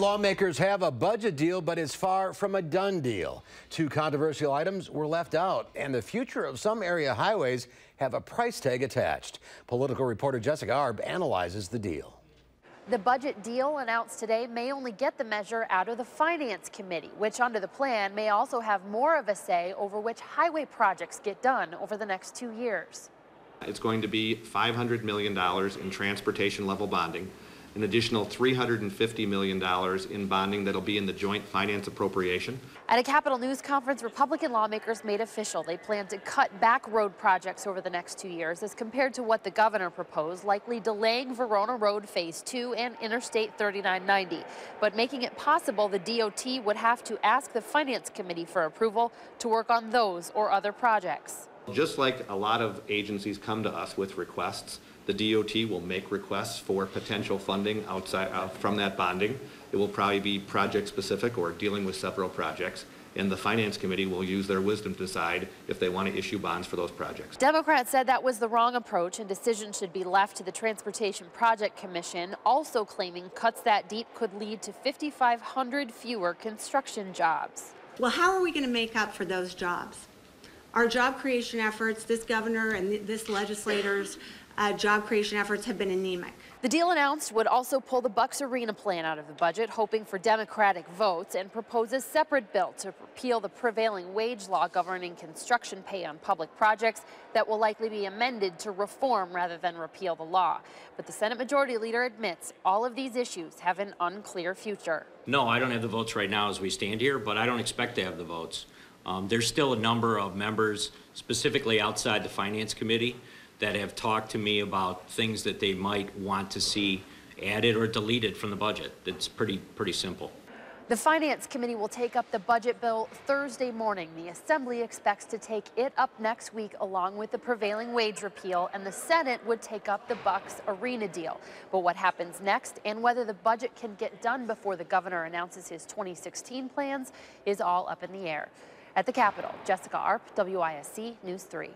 Lawmakers have a budget deal, but it's far from a done deal. Two controversial items were left out, and the future of some area highways have a price tag attached. Political reporter Jessica Arp analyzes the deal. The budget deal announced today may only get the measure out of the Finance Committee, which under the plan may also have more of a say over which highway projects get done over the next 2 years. It's going to be $500 million in transportation level bonding, an additional $350 million in bonding that'll be in the joint finance appropriation. At a Capitol News conference, Republican lawmakers made official they plan to cut back road projects over the next 2 years as compared to what the governor proposed, likely delaying Verona Road Phase 2 and Interstate 3990, but making it possible the DOT would have to ask the Finance Committee for approval to work on those or other projects. Just like a lot of agencies come to us with requests, the DOT will make requests for potential funding outside from that bonding. It will probably be project specific or dealing with several projects, and the Finance Committee will use their wisdom to decide if they want to issue bonds for those projects. Democrats said that was the wrong approach and decisions should be left to the Transportation Project Commission, also claiming cuts that deep could lead to 5,500 fewer construction jobs. Well, how are we going to make up for those jobs? Our job creation efforts, this governor and this legislator's job creation efforts have been anemic. The deal announced would also pull the Bucks Arena plan out of the budget, hoping for Democratic votes, and propose a separate bill to repeal the prevailing wage law governing construction pay on public projects that will likely be amended to reform rather than repeal the law. But the Senate Majority Leader admits all of these issues have an unclear future. No, I don't have the votes right now as we stand here, but I don't expect to have the votes. There's still a number of members, specifically outside the Finance Committee, that have talked to me about things that they might want to see added or deleted from the budget. It's pretty simple. The Finance Committee will take up the budget bill Thursday morning. The Assembly expects to take it up next week along with the prevailing wage repeal, and the Senate would take up the Bucks Arena deal. But what happens next and whether the budget can get done before the governor announces his 2016 plans is all up in the air. At the Capitol, Jessica Arp, WISC News 3.